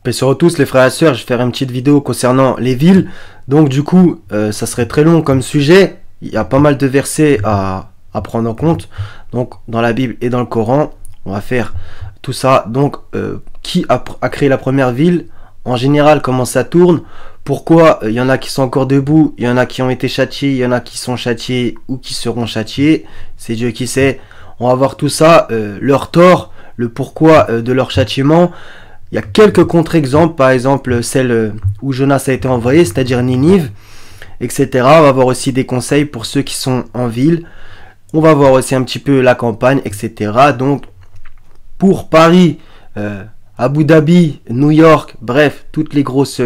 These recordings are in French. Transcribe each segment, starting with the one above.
Et sur tous les frères et sœurs, je vais faire une petite vidéo concernant les villes. Donc du coup, ça serait très long comme sujet. Il y a pas mal de versets à prendre en compte. Donc dans la Bible et dans le Coran, on va faire tout ça. Donc qui a créé la première ville? En général, comment ça tourne? Pourquoi il y en a qui sont encore debout? Il y en a qui ont été châtiés, il y en a qui sont châtiés ou qui seront châtiés. C'est Dieu qui sait. On va voir tout ça, leur tort, le pourquoi de leur châtiment. Il y a quelques contre-exemples, par exemple celle où Jonas a été envoyé, c'est-à-dire Ninive, etc. On va voir aussi des conseils pour ceux qui sont en ville. On va voir aussi un petit peu la campagne, etc. Donc, pour Paris, Abu Dhabi, New York, bref, toutes les grosses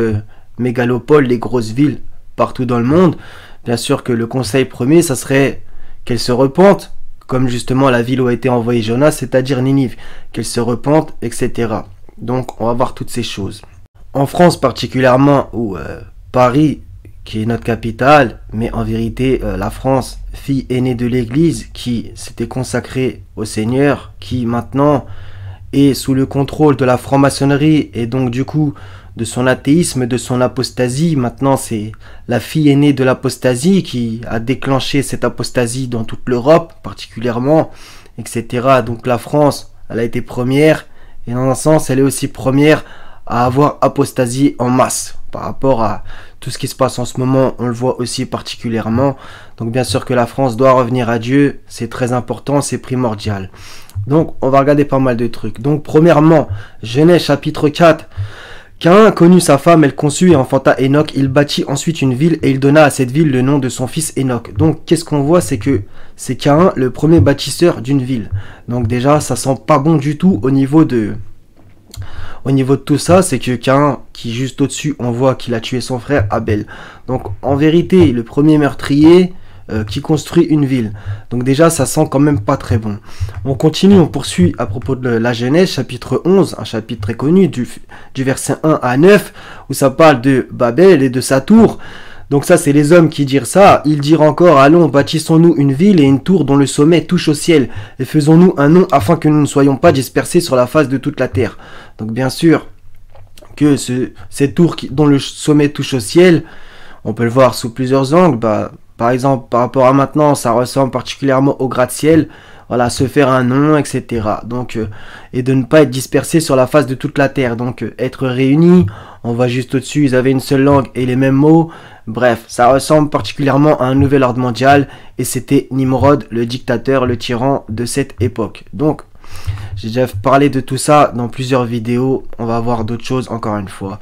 mégalopoles, les grosses villes partout dans le monde, bien sûr que le conseil premier, ça serait qu'elles se repentent, comme justement la ville où a été envoyé Jonas, c'est-à-dire Ninive, qu'elles se repentent, etc. Donc, on va voir toutes ces choses. En France particulièrement, ou Paris, qui est notre capitale, mais en vérité, la France, fille aînée de l'Église, qui s'était consacrée au Seigneur, qui maintenant est sous le contrôle de la franc-maçonnerie, et donc du coup, de son athéisme, de son apostasie. Maintenant, c'est la fille aînée de l'apostasie qui a déclenché cette apostasie dans toute l'Europe, particulièrement, etc. Donc la France, elle a été première, et dans un sens, elle est aussi première à avoir apostasié en masse par rapport à tout ce qui se passe en ce moment. On le voit aussi particulièrement. Donc bien sûr que la France doit revenir à Dieu. C'est très important, c'est primordial. Donc on va regarder pas mal de trucs. Donc premièrement, Genèse chapitre 4. Caïn connut sa femme, elle conçut et enfanta Enoch. Il bâtit ensuite une ville et il donna à cette ville le nom de son fils Enoch. Donc qu'est-ce qu'on voit? C'est que c'est Caïn le premier bâtisseur d'une ville. Donc déjà ça sent pas bon du tout au niveau de tout ça. C'est que Caïn, qui juste au-dessus, on voit qu'il a tué son frère Abel. Donc en vérité, le premier meurtrier qui construit une ville. Donc déjà, ça sent quand même pas très bon. On continue, on poursuit à propos de la Genèse, chapitre 11, un chapitre très connu, du verset 1 à 9, où ça parle de Babel et de sa tour. Donc ça, c'est les hommes qui dirent ça. Ils dirent encore, allons, bâtissons-nous une ville et une tour dont le sommet touche au ciel, et faisons-nous un nom afin que nous ne soyons pas dispersés sur la face de toute la terre. Donc bien sûr que cette tour dont le sommet touche au ciel, on peut le voir sous plusieurs angles. Par exemple, par rapport à maintenant, ça ressemble particulièrement au gratte-ciel. Voilà, se faire un nom, etc. Donc, et de ne pas être dispersé sur la face de toute la terre. Donc, être réunis, on voit juste au-dessus, ils avaient une seule langue et les mêmes mots. Bref, ça ressemble particulièrement à un nouvel ordre mondial. Et c'était Nimrod, le dictateur, le tyran de cette époque. Donc, j'ai déjà parlé de tout ça dans plusieurs vidéos. On va voir d'autres choses encore une fois.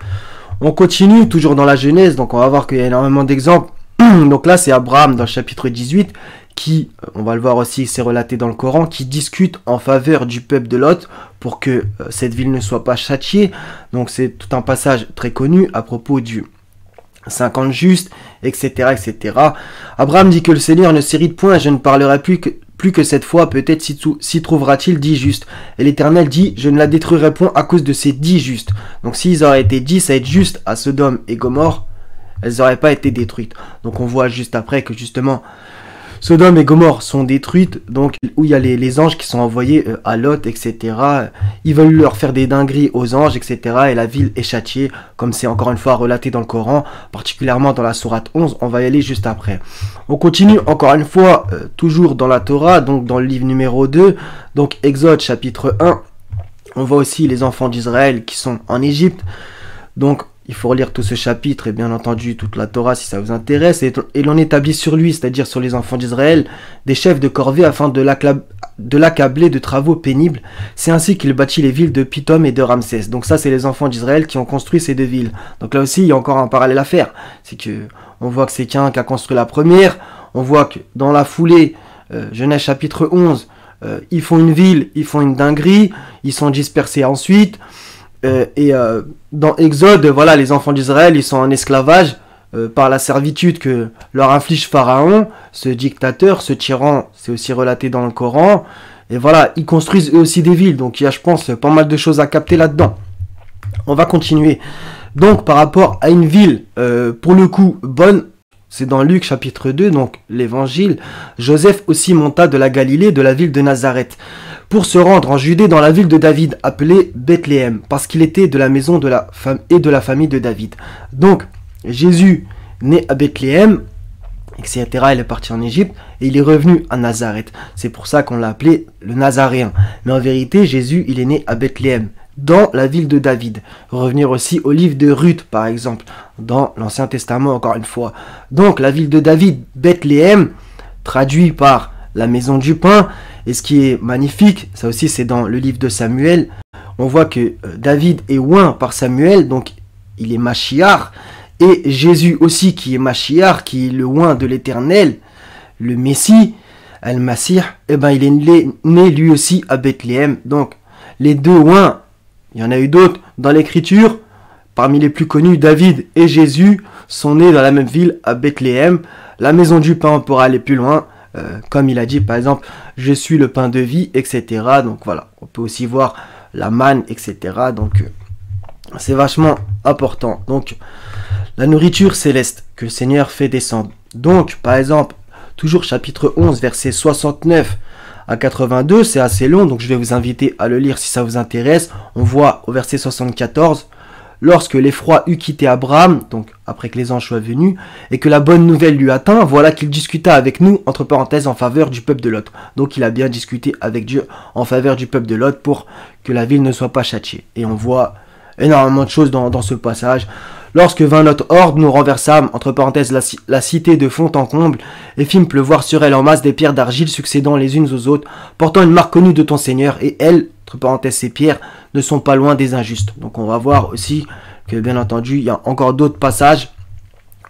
On continue, toujours dans la Genèse. Donc, on va voir qu'il y a énormément d'exemples. Donc là, c'est Abraham dans le chapitre 18 qui, on va le voir aussi, c'est relaté dans le Coran, qui discute en faveur du peuple de Lot pour que cette ville ne soit pas châtiée. Donc c'est tout un passage très connu à propos du 50 justes, etc., etc. Abraham dit que le Seigneur ne s'irrite point, je ne parlerai plus que cette fois, peut-être s'y trouvera-t-il 10 justes. Et l'Éternel dit, je ne la détruirai point à cause de ces 10 justes. Donc s'ils auraient été 10 à être justes à Sodome et Gomorrhe, elles n'auraient pas été détruites. Donc on voit juste après que justement Sodome et Gomorrhe sont détruites, donc où il y a les anges qui sont envoyés à Lot, etc. Ils veulent leur faire des dingueries aux anges, etc. Et la ville est châtiée, comme c'est encore une fois relaté dans le Coran, particulièrement dans la sourate 11. On va y aller juste après. On continue encore une fois, toujours dans la Torah, donc dans le livre numéro 2, donc Exode chapitre 1. On voit aussi les enfants d'Israël qui sont en Égypte. Donc il faut relire tout ce chapitre et bien entendu toute la Torah si ça vous intéresse. Et l'on établit sur lui, c'est-à-dire sur les enfants d'Israël, des chefs de corvée afin de l'accabler de travaux pénibles. C'est ainsi qu'il bâtit les villes de Pithom et de Ramsès. Donc ça, c'est les enfants d'Israël qui ont construit ces deux villes. Donc là aussi, il y a encore un parallèle à faire. C'est que on voit que c'est Caïn qui a construit la première. On voit que dans la foulée, Genèse chapitre 11, ils font une ville, ils font une dinguerie, ils sont dispersés ensuite. Dans Exode, voilà, les enfants d'Israël, ils sont en esclavage par la servitude que leur inflige Pharaon, ce dictateur, ce tyran, c'est aussi relaté dans le Coran. Et voilà, ils construisent eux aussi des villes, donc il y a, je pense, pas mal de choses à capter là-dedans. On va continuer. Donc, par rapport à une ville, pour le coup, bonne, c'est dans Luc chapitre 2, donc l'évangile. Joseph aussi monta de la Galilée, de la ville de Nazareth, pour se rendre en Judée dans la ville de David, appelée Bethléem, parce qu'il était de la maison de la femme et de la famille de David. Donc, Jésus, né à Bethléem, etc., il est parti en Égypte, et il est revenu à Nazareth. C'est pour ça qu'on l'a appelé le Nazaréen. Mais en vérité, Jésus, il est né à Bethléem, dans la ville de David. Revenir aussi au livre de Ruth, par exemple, dans l'Ancien Testament, encore une fois. Donc, la ville de David, Bethléem, traduit par la maison du pain. Et ce qui est magnifique, ça aussi c'est dans le livre de Samuel, on voit que David est oint par Samuel, donc il est Machiar, et Jésus aussi qui est Machiar, qui est le oint de l'Éternel, le Messie, Al-Masih, eh ben il est né lui aussi à Bethléem. Donc les deux oints, il y en a eu d'autres dans l'écriture, parmi les plus connus, David et Jésus sont nés dans la même ville à Bethléem. La maison du pain, on pourra aller plus loin. Comme il a dit par exemple, je suis le pain de vie, etc. Donc voilà, on peut aussi voir la manne, etc. Donc c'est vachement important. Donc la nourriture céleste que le Seigneur fait descendre. Donc par exemple, toujours chapitre 11, versets 69 à 82, c'est assez long, donc je vais vous inviter à le lire si ça vous intéresse. On voit au verset 74, lorsque l'effroi eut quitté Abraham, donc après que les anges soient venus, et que la bonne nouvelle lui atteint, voilà qu'il discuta avec nous, entre parenthèses, en faveur du peuple de Lot. Donc il a bien discuté avec Dieu en faveur du peuple de Lot pour que la ville ne soit pas châtiée. Et on voit énormément de choses dans ce passage. Lorsque vint notre horde, nous renversâmes, entre parenthèses, la cité de fond en comble, et fîmes pleuvoir sur elle en masse des pierres d'argile succédant les unes aux autres, portant une marque connue de ton Seigneur, et elles, entre parenthèses, ces pierres, ne sont pas loin des injustes. Donc on va voir aussi que, bien entendu, il y a encore d'autres passages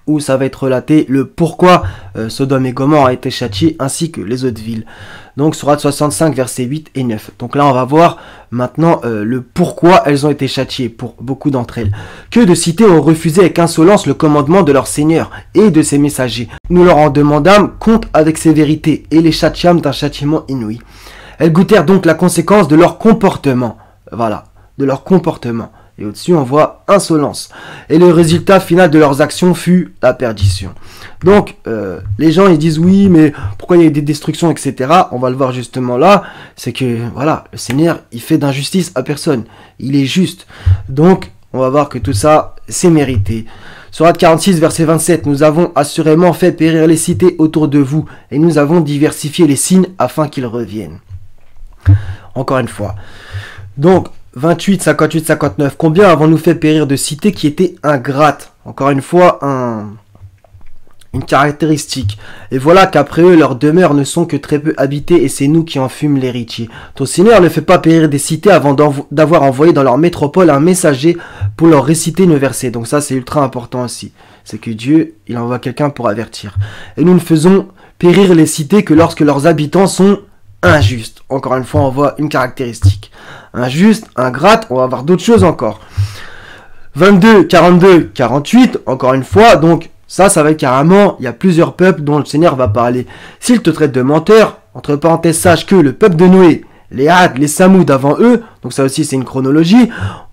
où ça va être relaté le pourquoi Sodome et Gomorrhe a été châtiés, ainsi que les autres villes. Donc sourate 65, versets 8 et 9. Donc là, on va voir maintenant le pourquoi elles ont été châtiées, pour beaucoup d'entre elles. Que de cités ont refusé avec insolence le commandement de leur Seigneur et de ses messagers. Nous leur en demandâmes compte avec sévérité, et les châtiâmes d'un châtiment inouï. Elles goûtèrent donc la conséquence de leur comportement. Voilà, de leur comportement. Et au-dessus, on voit insolence. Et le résultat final de leurs actions fut la perdition. Donc, les gens, ils disent, oui, mais pourquoi il y a eu des destructions, etc. On va le voir justement là. C'est que, voilà, le Seigneur, il fait d'injustice à personne. Il est juste. Donc, on va voir que tout ça, c'est mérité. Sourate 46, verset 27. Nous avons assurément fait périr les cités autour de vous, et nous avons diversifié les signes afin qu'ils reviennent. Encore une fois. Donc, 28, 58, 59. Combien avons-nous fait périr de cités qui étaient ingrates? Encore une fois, une caractéristique. Et voilà qu'après eux, leurs demeures ne sont que très peu habitées, et c'est nous qui en fûmes l'héritier. Ton Seigneur ne fait pas périr des cités avant d'avoir envoyé dans leur métropole un messager pour leur réciter nos versets. Donc ça, c'est ultra important aussi. C'est que Dieu, il envoie quelqu'un pour avertir. Et nous ne faisons périr les cités que lorsque leurs habitants sont injustes. Encore une fois, on voit une caractéristique. Injuste, ingrate, on va voir d'autres choses encore. 22, 42, 48, encore une fois, donc ça va être carrément, il y a plusieurs peuples dont le Seigneur va parler. S'il te traite de menteur, entre parenthèses, sache que le peuple de Noé, les Had, les Samoud avant eux, donc ça aussi c'est une chronologie,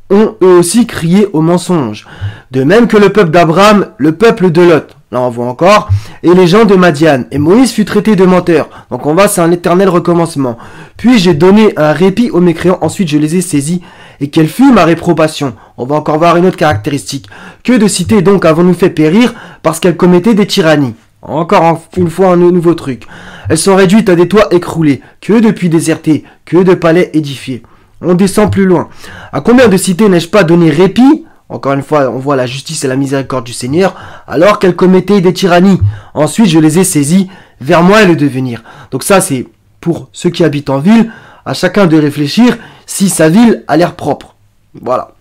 ont eux aussi crié au mensonge. De même que le peuple d'Abraham, le peuple de Lot. Là on voit encore. Et les gens de Madian. Et Moïse fut traité de menteur. Donc on voit, c'est un éternel recommencement. Puis j'ai donné un répit aux mécréants. Ensuite je les ai saisis. Et quelle fut ma réprobation? On va encore voir une autre caractéristique. Que de cités donc avons-nous fait périr parce qu'elles commettaient des tyrannies? Encore une fois un nouveau truc. Elles sont réduites à des toits écroulés. Que de puits désertés. Que de palais édifiés. On descend plus loin. À combien de cités n'ai-je pas donné répit? Encore une fois, on voit la justice et la miséricorde du Seigneur, alors qu'elles commettaient des tyrannies. Ensuite, je les ai saisies, vers moi et le devenir. Donc ça, c'est pour ceux qui habitent en ville, à chacun de réfléchir si sa ville a l'air propre. Voilà.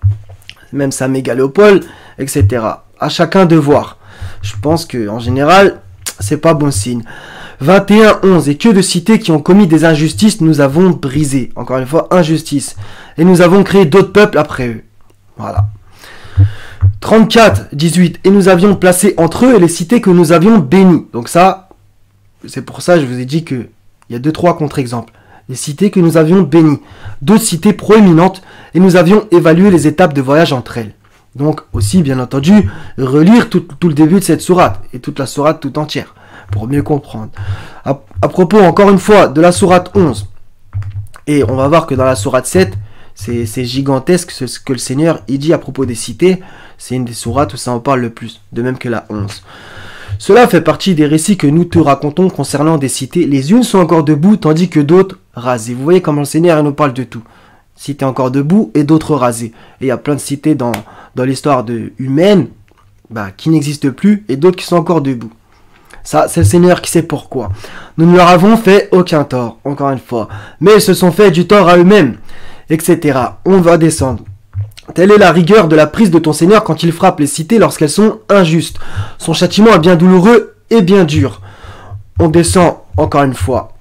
Même sa mégalopole, etc. À chacun de voir. Je pense que en général, c'est pas bon signe. 21, 11. Et que de cités qui ont commis des injustices nous avons brisé. Encore une fois, injustice. Et nous avons créé d'autres peuples après eux. Voilà. 34, 18. Et nous avions placé entre eux les cités que nous avions bénies. Donc ça, c'est pour ça que je vous ai dit qu'il y a 2-3 contre-exemples. Les cités que nous avions bénies. D'autres cités proéminentes. Et nous avions évalué les étapes de voyage entre elles. Donc aussi, bien entendu, relire tout le début de cette sourate. Et toute la sourate tout entière. Pour mieux comprendre. À propos, encore une fois, de la sourate 11. Et on va voir que dans la sourate 7, c'est gigantesque ce que le Seigneur il dit à propos des cités. C'est une des sourates où ça en parle le plus, de même que la 11. Cela fait partie des récits que nous te racontons concernant des cités. Les unes sont encore debout, tandis que d'autres rasées. Vous voyez comment le Seigneur il nous parle de tout. Cités encore debout et d'autres rasées. Et il y a plein de cités dans l'histoire humaine qui n'existent plus et d'autres qui sont encore debout. Ça, c'est le Seigneur qui sait pourquoi. Nous ne leur avons fait aucun tort, encore une fois. Mais ils se sont fait du tort à eux-mêmes, etc. On va descendre. Telle est la rigueur de la prise de ton Seigneur quand il frappe les cités lorsqu'elles sont injustes. Son châtiment est bien douloureux et bien dur. On descend encore une fois.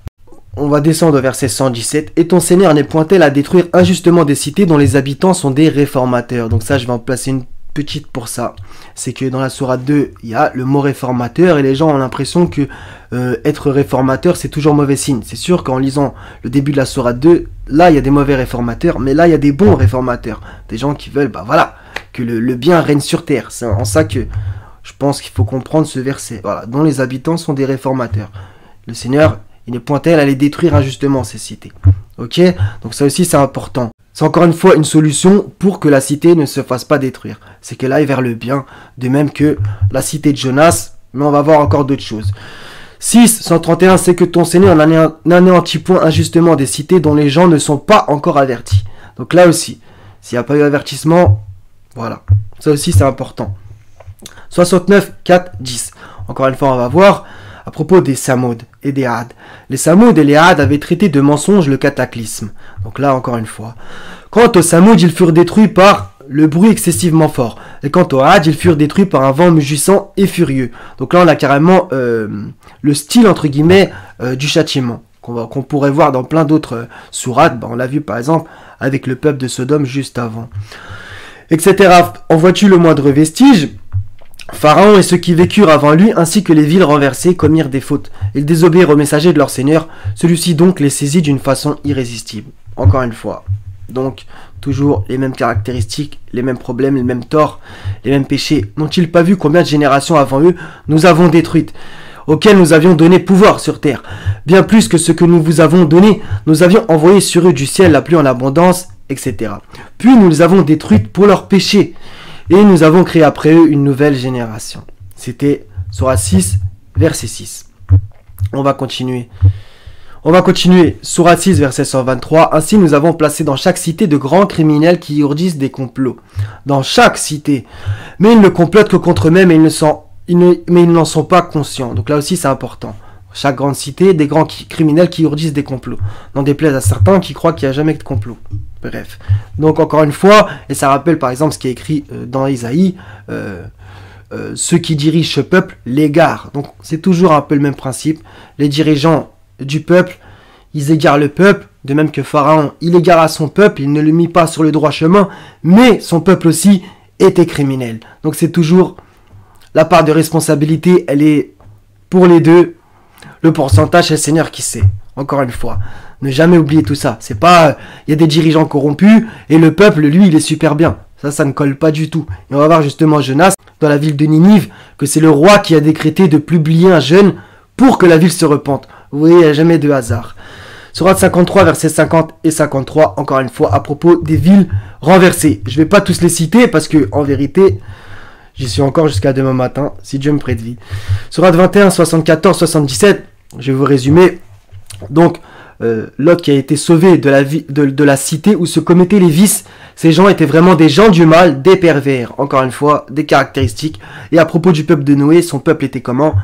On va descendre au verset 117. Et ton Seigneur n'est point tel à détruire injustement des cités dont les habitants sont des réformateurs. Donc ça, je vais en placer une petite pour ça. C'est que dans la sourate 2, il y a le mot réformateur et les gens ont l'impression que être réformateur, c'est toujours mauvais signe. C'est sûr qu'en lisant le début de la sourate 2, là, il y a des mauvais réformateurs, mais là, il y a des bons réformateurs. Des gens qui veulent, que le bien règne sur terre. C'est en ça que je pense qu'il faut comprendre ce verset. Voilà, dont les habitants sont des réformateurs. Le Seigneur, il n'est point tel à les détruire injustement, ces cités. Ok? Donc ça aussi, c'est important. C'est encore une fois une solution pour que la cité ne se fasse pas détruire. C'est qu'elle aille vers le bien, de même que la cité de Jonas, mais on va voir encore d'autres choses. 6, 131, c'est que ton Seigneur n'anéantit point injustement des cités dont les gens ne sont pas encore avertis. Donc là aussi, s'il n'y a pas eu avertissement, voilà. Ça aussi, c'est important. 69, 4, 10. Encore une fois, on va voir à propos des Samoud et des Had. Les Samoud et les Had avaient traité de mensonge le cataclysme. Donc là, encore une fois. Quant aux Samoud, ils furent détruits par le bruit excessivement fort. Et quant aux Had, ils furent détruits par un vent mugissant et furieux. Donc là, on a carrément le style, entre guillemets, du châtiment. Qu'on pourrait voir dans plein d'autres sourates. On l'a vu, par exemple, avec le peuple de Sodome juste avant. Etc. En vois-tu le moindre vestige ? Pharaon et ceux qui vécurent avant lui, ainsi que les villes renversées, commirent des fautes. Ils désobéirent au messager de leur Seigneur. Celui-ci donc les saisit d'une façon irrésistible. Encore une fois. Donc, toujours les mêmes caractéristiques, les mêmes problèmes, les mêmes torts, les mêmes péchés. N'ont-ils pas vu combien de générations avant eux nous avons détruites, auxquelles nous avions donné pouvoir sur terre? Bien plus que ce que nous vous avons donné, nous avions envoyé sur eux du ciel la pluie en abondance, etc. Puis nous les avons détruites pour leurs péchés. Et nous avons créé après eux une nouvelle génération. C'était Sourate 6, verset 6. On va continuer. Sourate 6, verset 123. Ainsi nous avons placé dans chaque cité de grands criminels qui ourdissent des complots. Dans chaque cité. Mais ils ne complotent que contre eux-mêmes et ils n'en sont pas conscients. Donc là aussi c'est important. Chaque grande cité, des grands criminels qui ourdissent des complots. N'en déplaise à certains qui croient qu'il n'y a jamais de complot. Bref. Donc encore une fois, et ça rappelle par exemple ce qui est écrit dans Isaïe, ceux qui dirigent ce peuple l'égarent. Donc c'est toujours un peu le même principe. Les dirigeants du peuple, ils égarent le peuple, de même que Pharaon, il égara son peuple, il ne le mit pas sur le droit chemin, mais son peuple aussi était criminel. Donc c'est toujours la part de responsabilité, elle est pour les deux. Le pourcentage, c'est le Seigneur qui sait. Encore une fois, ne jamais oublier tout ça. C'est pas, il y a des dirigeants corrompus et le peuple, lui, il est super bien. Ça ne colle pas du tout. Et on va voir justement Jonas dans la ville de Ninive que c'est le roi qui a décrété de publier un jeûne pour que la ville se repente. Vous voyez, il n'y a jamais de hasard. Sourate 53, versets 50 et 53, encore une fois, à propos des villes renversées. Je ne vais pas tous les citer parce que, en vérité, j'y suis encore jusqu'à demain matin, si Dieu me prête vie. Sourate 21, 74, 77, je vais vous résumer. Donc, Lot qui a été sauvé de la cité où se commettaient les vices. Ces gens étaient vraiment des gens du mal, des pervers. Encore une fois, des caractéristiques. Et à propos du peuple de Noé, son peuple était comment?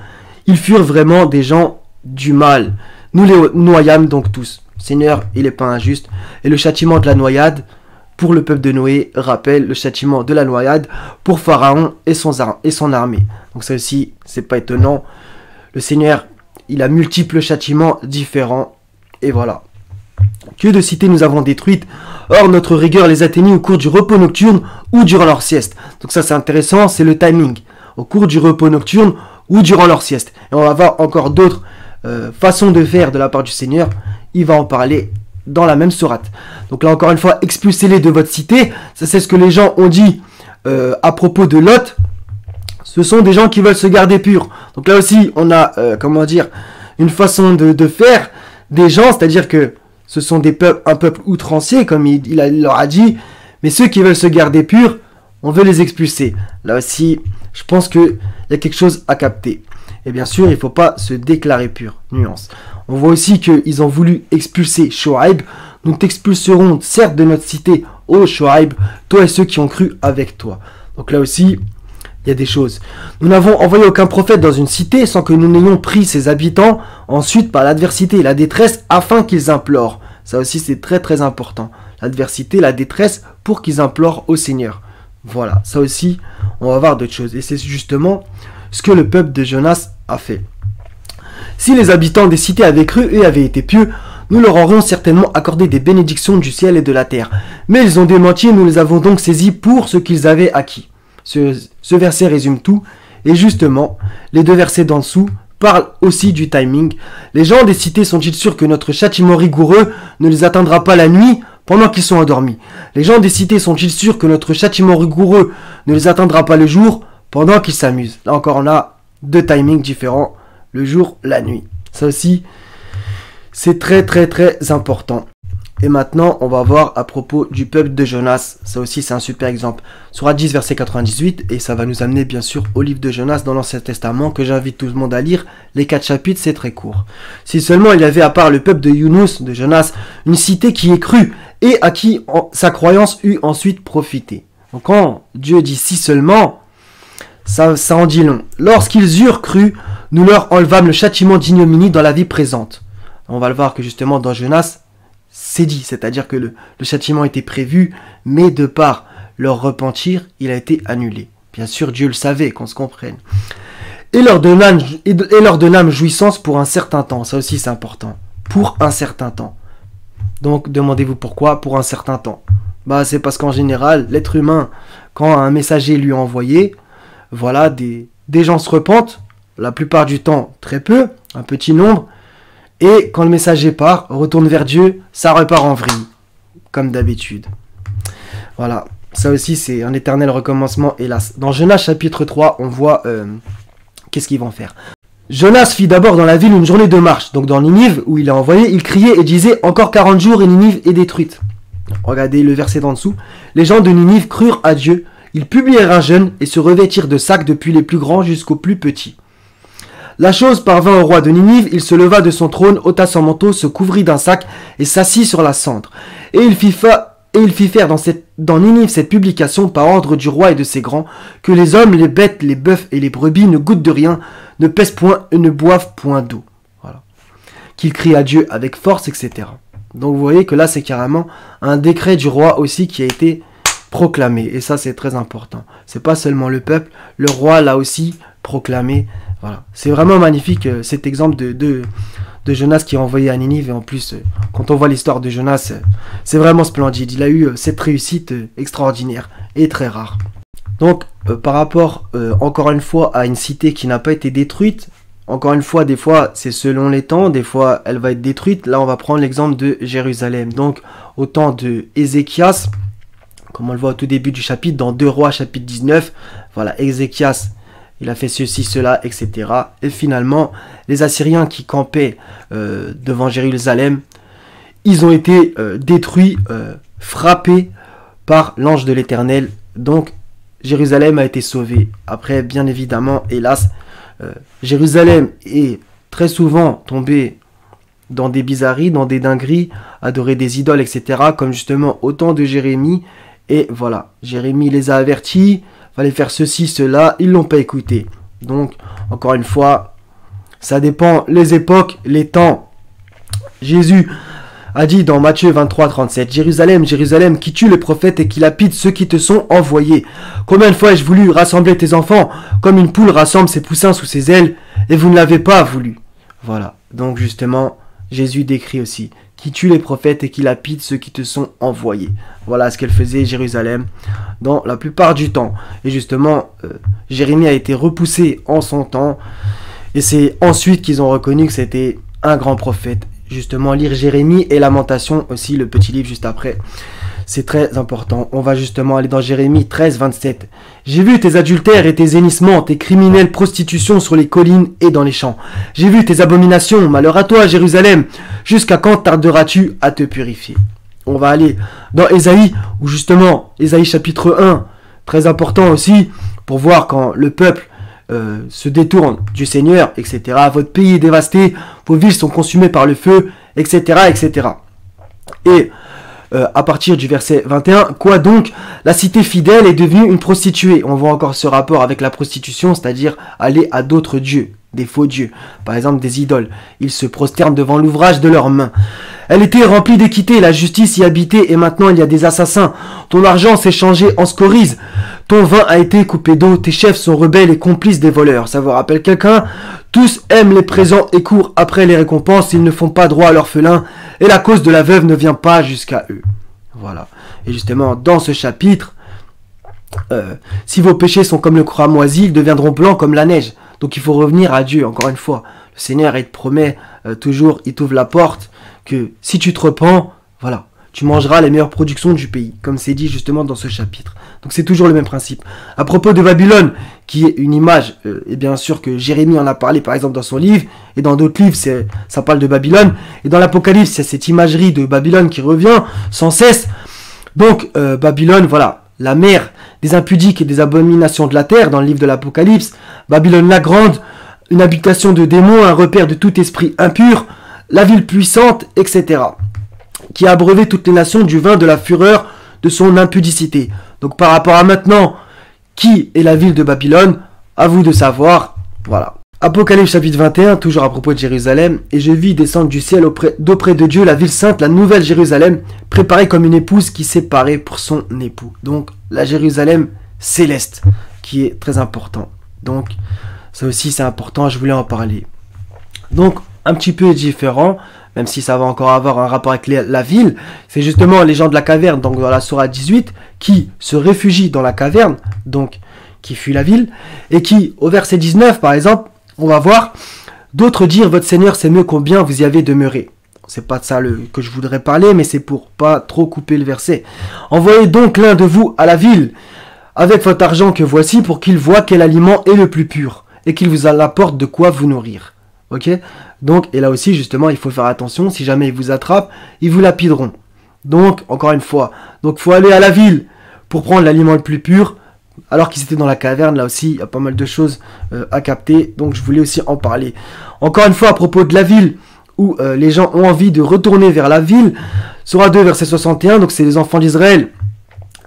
Ils furent vraiment des gens du mal. Nous les noyâmes donc tous. Seigneur, il n'est pas injuste. Et le châtiment de la noyade pour le peuple de Noé rappelle le châtiment de la noyade pour Pharaon et son armée. Donc ça aussi, c'est pas étonnant. Le Seigneur, il a multiples châtiments différents. Et voilà. Que de cités nous avons détruites. Or, notre rigueur les atteignit au cours du repos nocturne ou durant leur sieste. Donc ça, c'est intéressant, c'est le timing. Au cours du repos nocturne ou durant leur sieste. Et on va voir encore d'autres façons de faire de la part du Seigneur. Il va en parler dans la même sourate. Donc là, encore une fois, expulsez-les de votre cité. Ça, c'est ce que les gens ont dit à propos de Lot. Ce sont des gens qui veulent se garder purs. Donc là aussi, on a, une façon de faire des gens, c'est-à-dire que ce sont un peuple outrancier, comme il leur a dit, mais ceux qui veulent se garder purs, on veut les expulser. Là aussi, je pense qu'il y a quelque chose à capter. Et bien sûr, il ne faut pas se déclarer pur. Nuance. On voit aussi qu'ils ont voulu expulser Shoaib. Nous t'expulserons certes de notre cité, ô Shoaib, toi et ceux qui ont cru avec toi. Donc là aussi, il y a des choses. Nous n'avons envoyé aucun prophète dans une cité sans que nous n'ayons pris ses habitants ensuite par l'adversité et la détresse afin qu'ils implorent. Ça aussi, c'est très très important. L'adversité, la détresse pour qu'ils implorent au Seigneur. Voilà, ça aussi, on va voir d'autres choses. Et c'est justement ce que le peuple de Jonas a fait. Si les habitants des cités avaient cru et avaient été pieux, nous leur aurions certainement accordé des bénédictions du ciel et de la terre. Mais ils ont démenti et nous les avons donc saisis pour ce qu'ils avaient acquis. Ce verset résume tout. Et justement, les 2 versets d'en dessous parlent aussi du timing. Les gens des cités sont-ils sûrs que notre châtiment rigoureux ne les atteindra pas la nuit pendant qu'ils sont endormis? Les gens des cités sont-ils sûrs que notre châtiment rigoureux ne les atteindra pas le jour pendant qu'ils s'amusent? Là encore, on a 2 timings différents, le jour, la nuit. Ça aussi, c'est très très très important. Et maintenant, on va voir à propos du peuple de Jonas. Ça aussi, c'est un super exemple. Sourate 10, verset 98, et ça va nous amener bien sûr au livre de Jonas dans l'Ancien Testament, que j'invite tout le monde à lire. Les 4 chapitres, c'est très court. Si seulement il y avait, à part le peuple de Yunus, de Jonas, une cité qui est crue, et à qui sa croyance eut ensuite profité. Donc quand Dieu dit si seulement, ça en dit long. Lorsqu'ils eurent cru, nous leur enlevâmes le châtiment d'ignominie dans la vie présente. On va le voir que justement dans Jonas, c'est dit, c'est-à-dire que le châtiment était prévu, mais de par leur repentir, il a été annulé. Bien sûr, Dieu le savait, qu'on se comprenne. Et leur donnâmes jouissance pour un certain temps. Ça aussi, c'est important. Pour un certain temps. Donc, demandez-vous pourquoi pour un certain temps. Bah, c'est parce qu'en général, l'être humain, quand un messager lui a envoyé, voilà, des gens se repentent, la plupart du temps, très peu, un petit nombre. Et quand le messager part, retourne vers Dieu, ça repart en vrille, comme d'habitude. Voilà, ça aussi c'est un éternel recommencement, hélas. Dans Jonas chapitre 3, on voit qu'est-ce qu'ils vont faire. Jonas fit d'abord dans la ville une journée de marche. Donc dans Ninive, où il est envoyé, il criait et disait « Encore 40 jours et Ninive est détruite ». Regardez le verset d'en dessous. Les gens de Ninive crurent à Dieu, ils publièrent un jeûne et se revêtirent de sacs depuis les plus grands jusqu'aux plus petits. La chose parvint au roi de Ninive, il se leva de son trône, ôta son manteau, se couvrit d'un sac et s'assit sur la cendre. Et il fit faire dans Ninive cette publication par ordre du roi et de ses grands, que les hommes, les bêtes, les bœufs et les brebis ne goûtent de rien, ne pèsent point et ne boivent point d'eau. Voilà. Qu'il crie à Dieu avec force, etc. Donc vous voyez que là c'est carrément un décret du roi aussi qui a été proclamé. Et ça c'est très important. C'est pas seulement le peuple, le roi l'a aussi proclamé. Voilà. C'est vraiment magnifique cet exemple de Jonas qui est envoyé à Ninive. Et en plus, quand on voit l'histoire de Jonas, c'est vraiment splendide. Il a eu cette réussite extraordinaire et très rare. Donc, par rapport, encore une fois, à une cité qui n'a pas été détruite, encore une fois, des fois, c'est selon les temps, des fois, elle va être détruite. Là, on va prendre l'exemple de Jérusalem. Donc, au temps de Ézéchias, comme on le voit au tout début du chapitre, dans 2 Rois, chapitre 19, voilà, Ézéchias, il a fait ceci, cela, etc. Et finalement, les Assyriens qui campaient devant Jérusalem, ils ont été détruits, frappés par l'ange de l'Éternel. Donc, Jérusalem a été sauvée. Après, bien évidemment, hélas, Jérusalem est très souvent tombée dans des bizarreries, dans des dingueries, adorer des idoles, etc. Comme justement au temps de Jérémie. Et voilà, Jérémie les a avertis. Fallait faire ceci, cela, ils l'ont pas écouté. Donc, encore une fois, ça dépend les époques, les temps. Jésus a dit dans Matthieu 23, 37, « Jérusalem, Jérusalem, qui tue les prophètes et qui lapide ceux qui te sont envoyés. Combien de fois ai-je voulu rassembler tes enfants, comme une poule rassemble ses poussins sous ses ailes, et vous ne l'avez pas voulu. » Voilà, donc justement, Jésus décrit aussi, qui tue les prophètes et qui lapide ceux qui te sont envoyés. Voilà ce qu'elle faisait Jérusalem dans la plupart du temps. Et justement, Jérémie a été repoussé en son temps. Et c'est ensuite qu'ils ont reconnu que c'était un grand prophète. Justement, lire Jérémie et Lamentation aussi, le petit livre juste après. c'est très important. On va justement aller dans Jérémie 13, 27. J'ai vu tes adultères et tes hennissements, tes criminelles prostitutions sur les collines et dans les champs. J'ai vu tes abominations, malheur à toi, Jérusalem. Jusqu'à quand tarderas-tu à te purifier? On va aller dans Ésaïe, où justement, Ésaïe chapitre 1, très important aussi, pour voir quand le peuple se détourne du Seigneur, etc. Votre pays est dévasté, vos villes sont consumées par le feu, etc. etc. Et à partir du verset 21, quoi donc? La cité fidèle est devenue une prostituée. On voit encore ce rapport avec la prostitution, c'est-à-dire aller à d'autres dieux, des faux dieux, par exemple des idoles. Ils se prosternent devant l'ouvrage de leurs mains. Elle était remplie d'équité, la justice y habitait, et maintenant il y a des assassins. Ton argent s'est changé en scories. Ton vin a été coupé d'eau, tes chefs sont rebelles et complices des voleurs. Ça vous rappelle quelqu'un? Tous aiment les présents et courent après les récompenses, ils ne font pas droit à l'orphelin, et la cause de la veuve ne vient pas jusqu'à eux. Voilà. Et justement, dans ce chapitre, si vos péchés sont comme le cramoisi, ils deviendront blancs comme la neige. Donc il faut revenir à Dieu, encore une fois. Le Seigneur, il te promet toujours, il t'ouvre la porte, que si tu te repens, voilà, tu mangeras les meilleures productions du pays, comme c'est dit justement dans ce chapitre. Donc c'est toujours le même principe. À propos de Babylone, qui est une image, et bien sûr que Jérémie en a parlé par exemple dans son livre, et dans d'autres livres, ça parle de Babylone, et dans l'Apocalypse, c'est cette imagerie de Babylone qui revient sans cesse. Donc Babylone, voilà, la mère des impudiques et des abominations de la terre, dans le livre de l'Apocalypse, Babylone la grande, une habitation de démons, un repère de tout esprit impur, la ville puissante, etc., qui a abreuvé toutes les nations du vin de la fureur de son impudicité. Donc par rapport à maintenant, qui est la ville de Babylone? À vous de savoir. Voilà. Apocalypse chapitre 21, toujours à propos de Jérusalem. Et je vis descendre du ciel d'auprès de Dieu la ville sainte, la nouvelle Jérusalem, préparée comme une épouse qui s'est parée pour son époux. Donc la Jérusalem céleste, qui est très important. Donc ça aussi c'est important, je voulais en parler. Donc un petit peu différent, même si ça va encore avoir un rapport avec la ville, c'est justement les gens de la caverne, donc dans la sourate 18, qui se réfugient dans la caverne, donc qui fuient la ville, et qui, au verset 19 par exemple, on va voir, d'autres dire, votre Seigneur sait mieux combien vous y avez demeuré. C'est pas de ça que je voudrais parler, mais c'est pour pas trop couper le verset. Envoyez donc l'un de vous à la ville, avec votre argent que voici, pour qu'il voie quel aliment est le plus pur, et qu'il vous apporte de quoi vous nourrir. Ok? Donc, et là aussi, justement, il faut faire attention. Si jamais ils vous attrapent, ils vous lapideront. Donc, encore une fois, donc faut aller à la ville pour prendre l'aliment le plus pur. Alors qu'ils étaient dans la caverne, là aussi, il y a pas mal de choses à capter. Donc, je voulais aussi en parler. Encore une fois, à propos de la ville, où les gens ont envie de retourner vers la ville. Surah 2, verset 61, donc c'est les enfants d'Israël,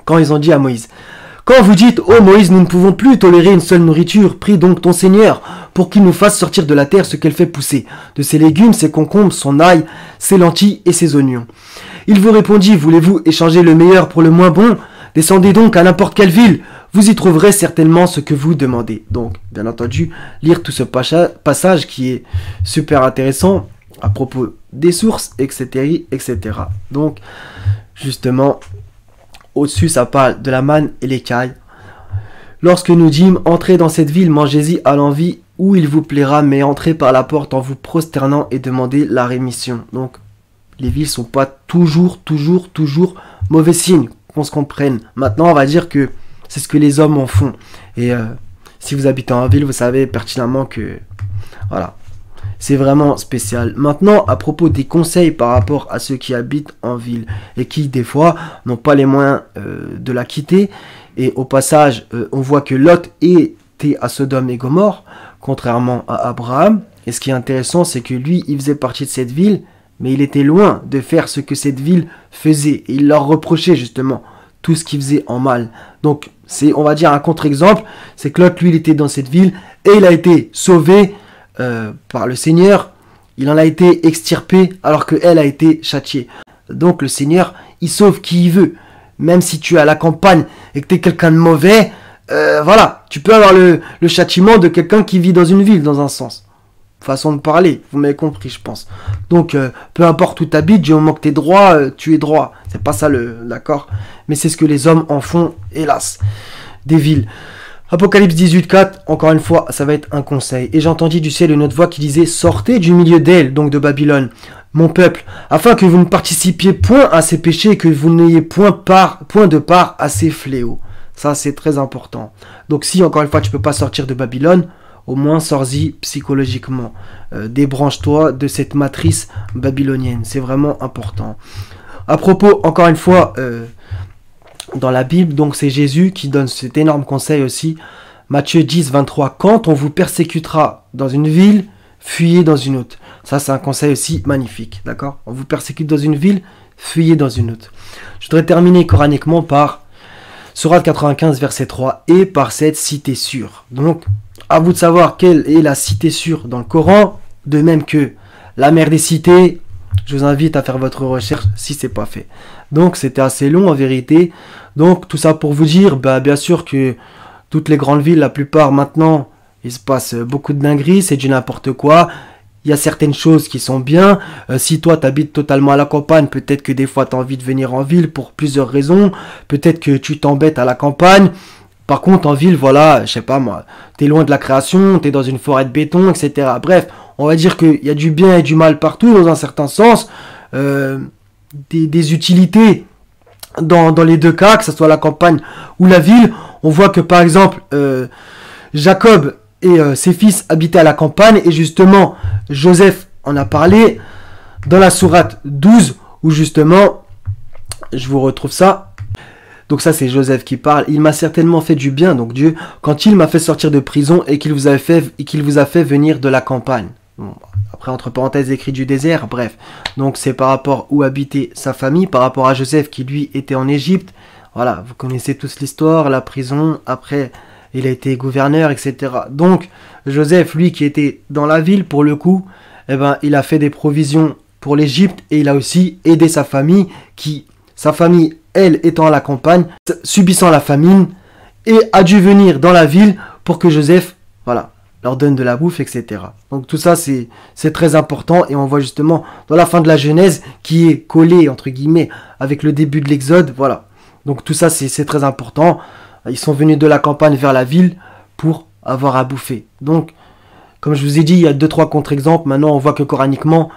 quand ils ont dit à Moïse: quand vous dites, ô Moïse, nous ne pouvons plus tolérer une seule nourriture, prie donc ton Seigneur, pour qu'il nous fasse sortir de la terre ce qu'elle fait pousser, de ses légumes, ses concombres, son ail, ses lentilles et ses oignons. Il vous répondit, voulez-vous échanger le meilleur pour le moins bon? Descendez donc à n'importe quelle ville, vous y trouverez certainement ce que vous demandez. Donc, bien entendu, lire tout ce passage qui est super intéressant à propos des sources, etc., etc. Donc, justement, au-dessus, ça parle de la manne et l'écaille. Lorsque nous dîmes, entrez dans cette ville, mangez-y à l'envie, où il vous plaira, mais entrez par la porte en vous prosternant et demandez la rémission. Donc, les villes sont pas toujours mauvais signe, qu'on se comprenne. Maintenant, on va dire que c'est ce que les hommes en font. Et si vous habitez en ville, vous savez pertinemment que, voilà, c'est vraiment spécial. Maintenant, à propos des conseils par rapport à ceux qui habitent en ville et qui, des fois, n'ont pas les moyens de la quitter. Et au passage, on voit que Lot était à Sodome et Gomorrhe, contrairement à Abraham. Et ce qui est intéressant, c'est que lui, il faisait partie de cette ville, mais il était loin de faire ce que cette ville faisait. Et il leur reprochait justement tout ce qu'il faisait en mal. Donc, c'est, on va dire, un contre-exemple. C'est que Lot, lui, il était dans cette ville et il a été sauvé par le Seigneur. Il en a été extirpé alors qu'elle a été châtiée. Donc, le Seigneur, il sauve qui il veut. Même si tu es à la campagne et que tu es quelqu'un de mauvais, voilà, tu peux avoir le châtiment de quelqu'un qui vit dans une ville, dans un sens. Façon de parler, vous m'avez compris, je pense. Donc, peu importe où tu habites, du moment que tu es droit, tu es droit. C'est pas ça d'accord. Mais c'est ce que les hommes en font, hélas, des villes. Apocalypse 18.4, encore une fois, ça va être un conseil. Et j'entendis du ciel une autre voix qui disait, sortez du milieu d'elle, donc de Babylone, mon peuple, afin que vous ne participiez point à ces péchés et que vous n'ayez point de part à ces fléaux. Ça, c'est très important. Donc si, encore une fois, tu peux pas sortir de Babylone, au moins sors-y psychologiquement. Débranche-toi de cette matrice babylonienne. C'est vraiment important. À propos, encore une fois, dans la Bible, donc c'est Jésus qui donne cet énorme conseil aussi. Matthieu 10, 23. Quand on vous persécutera dans une ville, fuyez dans une autre. Ça, c'est un conseil aussi magnifique. D'accord? On vous persécute dans une ville, fuyez dans une autre. Je voudrais terminer coraniquement par Sourate 95, verset 3, et par cette cité sûre. Donc, à vous de savoir quelle est la cité sûre dans le Coran, de même que la mère des cités. Je vous invite à faire votre recherche si ce n'est pas fait. Donc, c'était assez long en vérité. Donc, tout ça pour vous dire, bien sûr que toutes les grandes villes, la plupart maintenant, il se passe beaucoup de dingueries, c'est du n'importe quoi. Il y a certaines choses qui sont bien. Si toi, tu habites totalement à la campagne, peut-être que des fois, tu as envie de venir en ville pour plusieurs raisons. Peut-être que tu t'embêtes à la campagne. Par contre, en ville, voilà, je sais pas moi, tu es loin de la création, tu es dans une forêt de béton, etc. Bref, on va dire qu'il y a du bien et du mal partout, dans un certain sens. Des utilités dans les deux cas, que ce soit la campagne ou la ville. On voit que, par exemple, Jacob et ses fils habitaient à la campagne, et justement Joseph en a parlé dans la sourate 12, où justement, je vous retrouve ça. Donc ça, c'est Joseph qui parle. Il m'a certainement fait du bien, donc Dieu, quand il m'a fait sortir de prison et qu'il vous a fait venir de la campagne. Bon, après, entre parenthèses, écrit du désert, bref. Donc c'est par rapport où habitait sa famille, par rapport à Joseph qui lui était en Égypte. Voilà, vous connaissez tous l'histoire, la prison, après il a été gouverneur, etc. Donc, Joseph, lui, qui était dans la ville, pour le coup, eh ben, il a fait des provisions pour l'Égypte, et il a aussi aidé sa famille, elle, étant à la campagne, subissant la famine, et a dû venir dans la ville pour que Joseph, voilà, leur donne de la bouffe, etc. Donc, tout ça, c'est très important, et on voit justement dans la fin de la Genèse, qui est collée, entre guillemets, avec le début de l'Exode, voilà. Donc, tout ça, c'est très important. Ils sont venus de la campagne vers la ville pour avoir à bouffer. Donc, comme je vous ai dit, il y a 2-3 contre-exemples. Maintenant, on voit que coraniquement,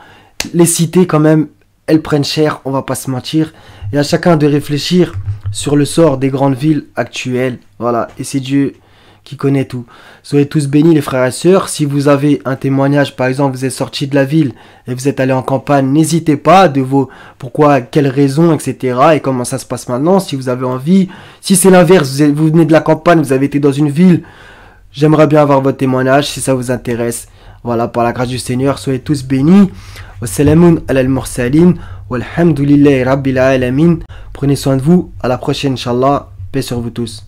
les cités, quand même, elles prennent cher, on va pas se mentir. Et à chacun de réfléchir sur le sort des grandes villes actuelles. Voilà, et c'est Dieu qui connaît tout. Soyez tous bénis les frères et sœurs. Si vous avez un témoignage, par exemple, vous êtes sorti de la ville et vous êtes allé en campagne, n'hésitez pas de vos pourquoi, quelles raisons, etc. et comment ça se passe maintenant, si vous avez envie. Si c'est l'inverse, vous venez de la campagne, vous avez été dans une ville, j'aimerais bien avoir votre témoignage si ça vous intéresse. Voilà, par la grâce du Seigneur, soyez tous bénis. Wassalamun alal mursalin walhamdulillahi rabbil alamin. Prenez soin de vous, à la prochaine, Inch'Allah. Paix sur vous tous.